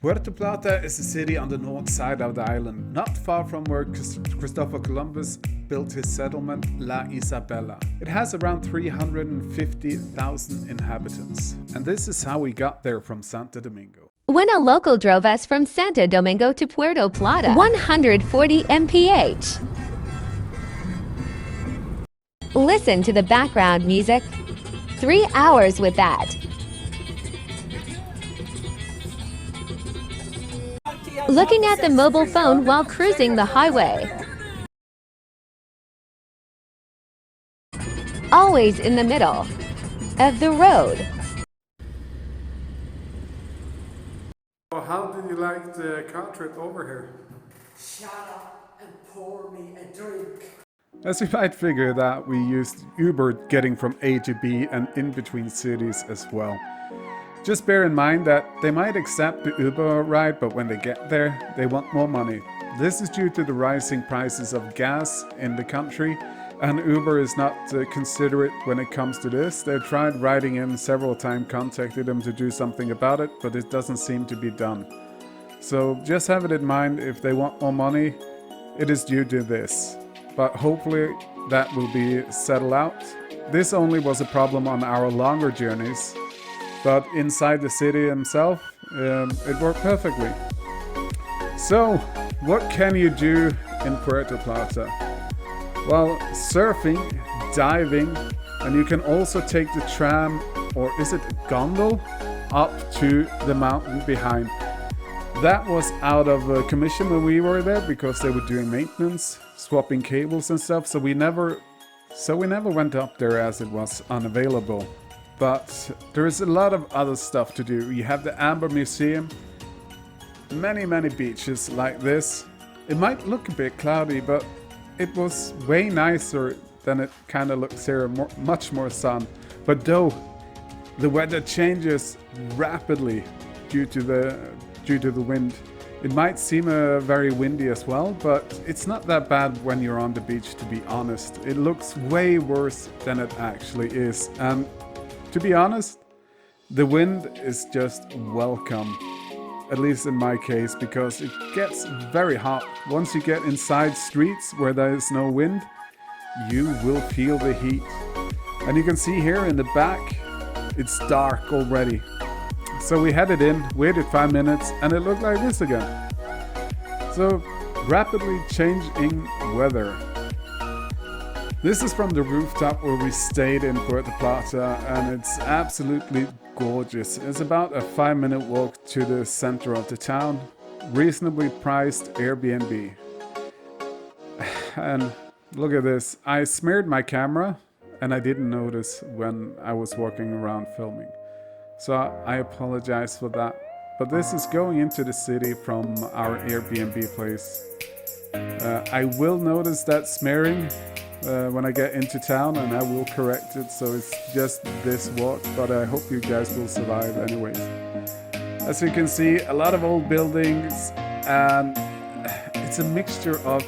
Puerto Plata is a city on the north side of the island, not far from where Christopher Columbus built his settlement La Isabela. It has around 350,000 inhabitants, and this is how we got there from Santo Domingo. When a local drove us from Santo Domingo to Puerto Plata, 140 mph. Listen to the background music. 3 hours with that. Looking at the mobile phone while cruising the highway. Always in the middle of the road. So how did you like the car trip over here? Shut up and pour me a drink. As you might figure that, we used Uber getting from A to B and in between cities as well. Just bear in mind that they might accept the Uber ride, but when they get there, they want more money. This is due to the rising prices of gas in the country, and Uber is not considerate when it comes to this. They've tried writing in several times, contacted them to do something about it, but it doesn't seem to be done. So just have it in mind, if they want more money, it is due to this. But hopefully that will be settled out. This only was a problem on our longer journeys, but inside the city itself, it worked perfectly. So, what can you do in Puerto Plata? Well, surfing, diving, and you can also take the tram, or is it a gondol, up to the mountain behind. That was out of commission when we were there because they were doing maintenance, swapping cables and stuff, so we never went up there as it was unavailable. But there is a lot of other stuff to do. You have the Amber Museum, many beaches like this. It might look a bit cloudy, but it was way nicer than it kind of looks here, much more sun. But though the weather changes rapidly due to the wind, it might seem very windy as well, but it's not that bad when you're on the beach, to be honest. It looks way worse than it actually is. And to be honest, the wind is just welcome, at least in my case, because it gets very hot. Once you get inside streets where there is no wind, you will feel the heat. And you can see here in the back, it's dark already. So we headed in, waited 5 minutes, and it looked like this again. So, rapidly changing weather. This is from the rooftop where we stayed in Puerto Plata, and it's absolutely gorgeous. It's about a 5-minute walk to the center of the town. Reasonably priced Airbnb. And look at this. I smeared my camera and I didn't notice when I was walking around filming. So I apologize for that. But this is going into the city from our Airbnb place. I will notice that smearing when I get into town, and I will correct it, so it's just this walk, but I hope you guys will survive anyways. As you can see, a lot of old buildings, and it's a mixture of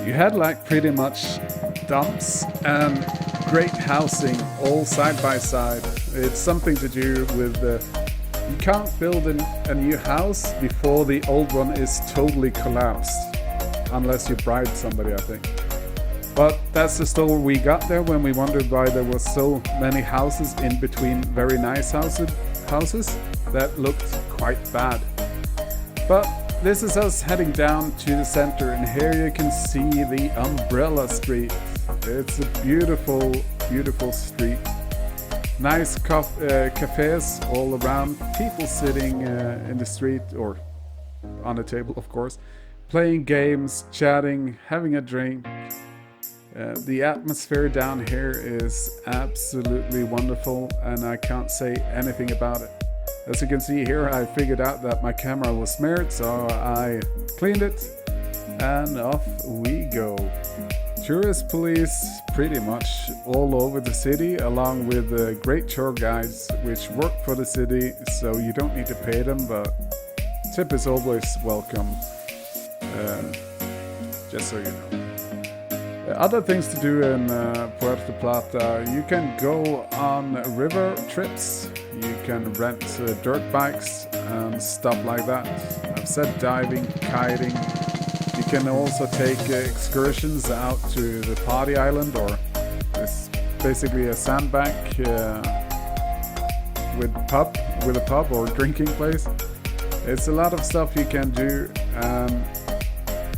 you had like pretty much dumps and great housing all side by side. It's something to do with you can't build a new house before the old one is totally collapsed. Unless you bribed somebody, I think. But that's the story we got there when we wondered why there was so many houses in between very nice houses that looked quite bad. But this is us heading down to the center, and here you can see the Umbrella Street. It's a beautiful street. Nice cafes all around, people sitting in the street or on a table, of course. Playing games, chatting, having a drink. The atmosphere down here is absolutely wonderful, and I can't say anything about it. As you can see here, I figured out that my camera was smeared, so I cleaned it, and off we go. Tourist police pretty much all over the city, along with great tour guides which work for the city, so you don't need to pay them, but tip is always welcome. Just so you know. Other things to do in Puerto Plata, you can go on river trips. You can rent dirt bikes and stuff like that. I've said diving, kiting. You can also take excursions out to the party island, or it's basically a sandbank with a pub or drinking place. It's a lot of stuff you can do, and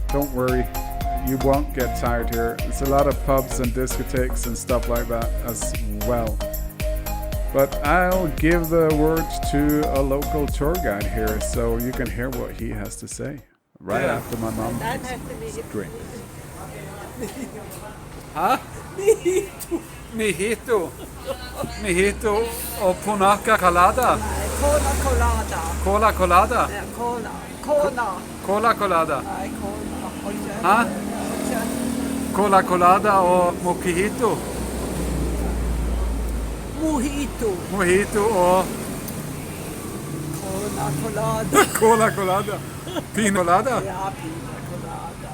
don't worry, you won't get tired here. It's a lot of pubs and discotheques and stuff like that as well. But I'll give the word to a local tour guide here, so you can hear what he has to say right after my mom drinks. Ha? Mijito o punaca colada. Cola colada. Cola colada. Cola. Cola colada. Ay, cola. Ha? Cola colada o mojito. Mojito. Mojito o Cola colada. cola colada. Pina colada. Yeah, pina colada.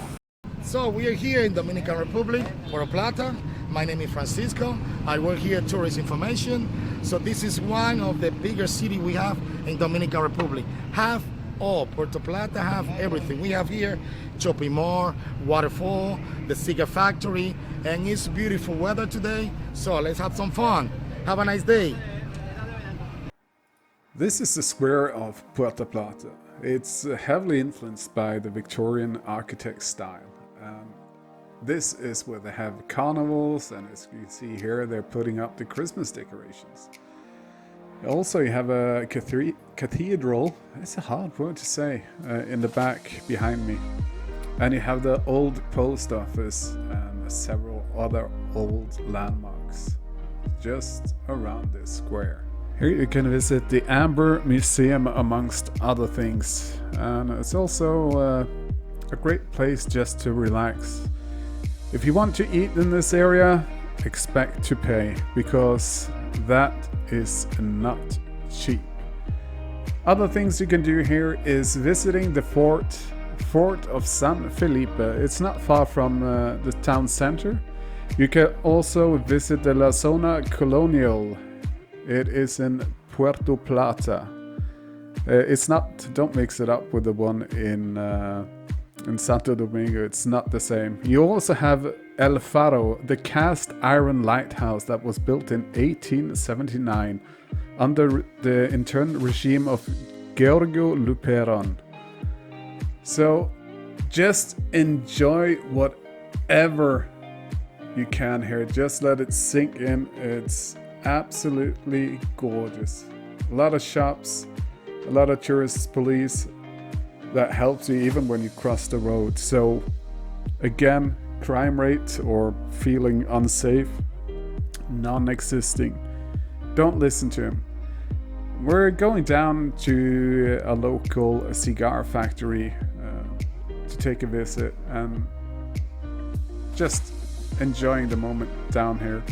So we are here in Dominican Republic, Puerto Plata. My name is Francisco. I work here at Tourist Information. So this is one of the bigger cities we have in Dominican Republic. Have all, Puerto Plata have everything. We have here shopping mall, waterfall, the cigar factory, and it's beautiful weather today. So let's have some fun. Have a nice day. This is the square of Puerto Plata. It's heavily influenced by the Victorian architect style. This is where they have carnivals, and as you can see here, they're putting up the Christmas decorations. Also, you have a cathedral, it's a hard word to say, in the back behind me. And you have the old post office and several other old landmarks just around this square. Here you can visit the Amber Museum amongst other things. And it's also a great place just to relax. If you want to eat in this area, expect to pay, because that is not cheap. Other things you can do here is visiting the Fort of San Felipe. It's not far from the town center. You can also visit the La Zona Colonial. It is in Puerto Plata. It's not, don't mix it up with the one in Santo Domingo. It's not the same. You also have El Faro, the cast iron lighthouse that was built in 1879 under the internal regime of Giorgio Luperon. So just enjoy whatever you can here. Just let it sink in. It's absolutely gorgeous. A lot of shops, a lot of tourist police that helps you even when you cross the road. So again, crime rate or feeling unsafe, non-existing. Don't listen to him. We're going down to a local cigar factory to take a visit and just enjoying the moment down here.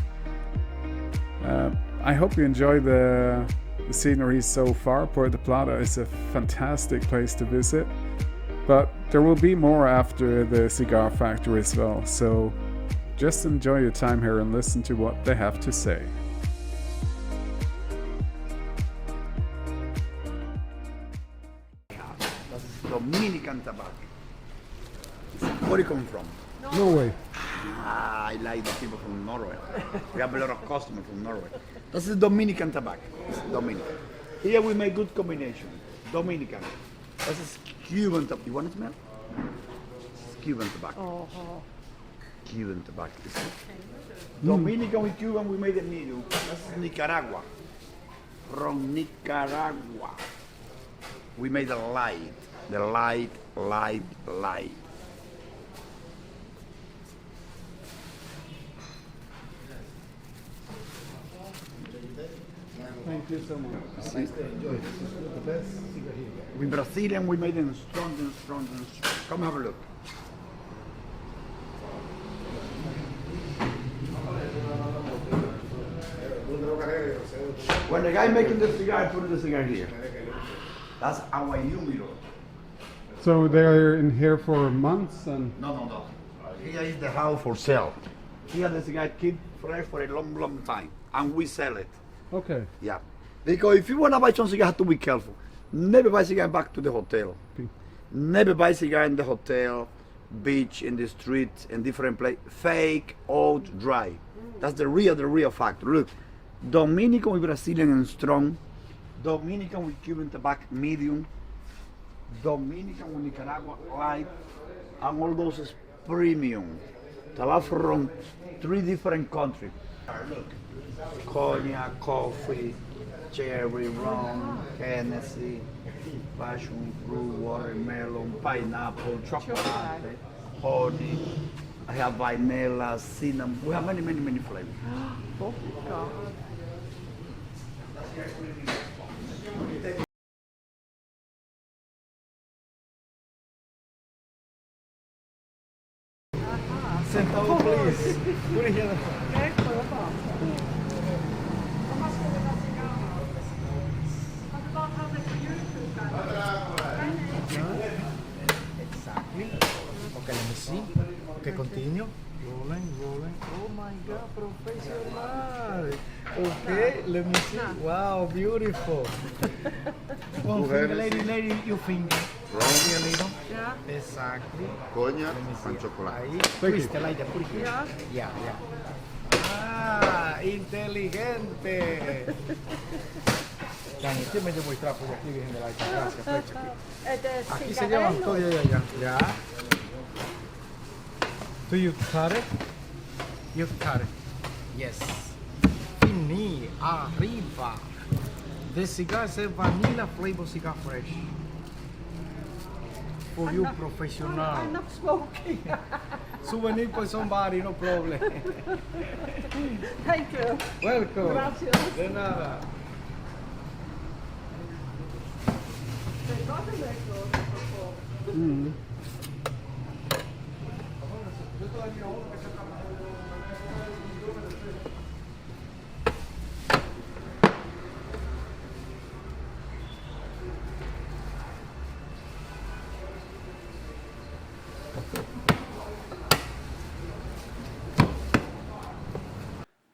I hope you enjoy the scenery so far. Puerto Plata is a fantastic place to visit, but there will be more after the cigar factory as well, so just enjoy your time here and listen to what they have to say. That's Dominican tobacco. Where do you come from? Norway. I like the people from Norway. We have a lot of customers from Norway. This is Dominican tobacco. It's Dominican. Here we make good combination. Dominican. This is Cuban tobacco. You want to smell? It's Cuban tobacco. Cuban tobacco. Dominican with Cuban, we made the middle. This is Nicaragua. From Nicaragua. We made the light. The light. Thank you so much. Nice to enjoy. This is the best cigar here. With Brazilian, we made them strong. Come have a look. When the guy making the cigar, put the cigar here. That's our humidor. So they're in here for months and No. Here is the house for sale. Here the cigar keep fresh for a long time, and we sell it. okay. Yeah. Because if you want to buy something, you have to be careful. Never buy cigar back to the hotel. Never buy cigar in the hotel, beach, in the street, in different place. Fake, old, dry. That's the real factor. Look, Dominican with Brazilian and strong. Dominican with Cuban tobacco medium. Dominican with Nicaragua light. And all those is premium. Tobacco from 3 different countries. Look, cognac, coffee, cherry, rum, Hennessy, passion fruit, watermelon, pineapple, chocolate, honey. I have vanilla, cinnamon. We have many flavors. Oh, God. Centavo, please. Put it here. Exactly. Okay, let me see. Okay, continue. Rolling. Oh my God, professional. Okay, let me see. Wow, beautiful. One finger, lady, your finger. Here a little. Yeah. Exactly. Cognac Let me see. and chocolate. Ahí. Twist it like that. Put it here. Yeah. Yeah. Ah, inteligente. Dani, usted me demuestra por aquí, Virgen de la Alta Gracia. Flecha aquí. Aquí se llevan todo ya. Do you cut it? You cut it. Yes. Fini, arriba. The cigar is a vanilla flavor cigar fresh. For you professional. I'm not smoking. Souvenir for somebody, no problem. Thank you. Welcome. Gracias. De nada.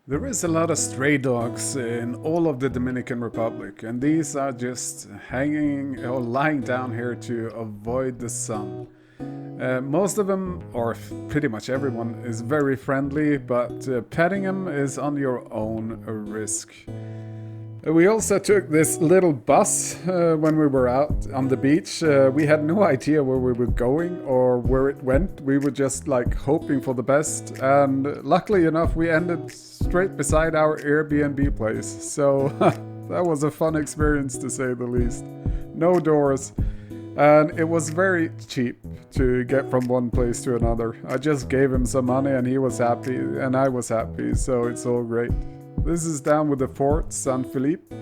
There is a lot of stray dogs in all of the Dominican Republic, and these are just hanging or lying down here to avoid the sun. Most of them, or pretty much everyone, is very friendly, but petting them is on your own risk. We also took this little bus when we were out on the beach. We had no idea where we were going or where it went. We were just like hoping for the best, and luckily enough we ended straight beside our Airbnb place. So that was a fun experience to say the least. No doors, and it was very cheap to get from one place to another. I just gave him some money and he was happy and I was happy, so it's all great. This is down with the Fort San Felipe.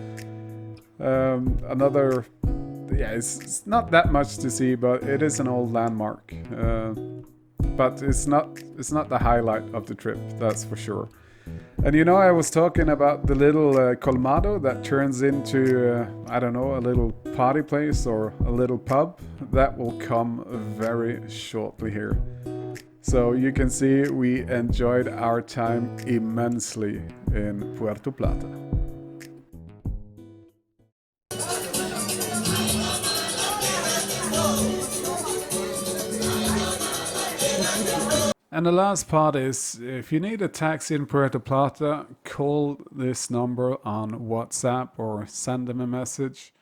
It's not that much to see, but it is an old landmark. But it's not the highlight of the trip, that's for sure. And you know, I was talking about the little colmado that turns into, a little party place or a little pub. That will come very shortly here. So you can see we enjoyed our time immensely in Puerto Plata. And the last part is, if you need a taxi in Puerto Plata, call this number on WhatsApp or send him a message.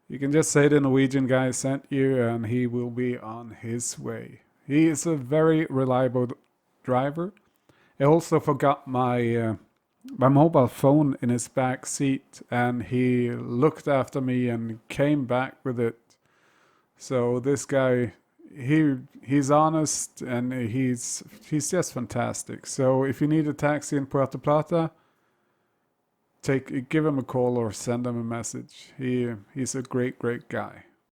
You can just say the Norwegian guy sent you and he will be on his way. He is a very reliable driver. I also forgot my mobile phone in his back seat, and he looked after me and came back with it. So this guy, he's honest and he's just fantastic. So if you need a taxi in Puerto Plata, give him a call or send him a message. He's a great guy.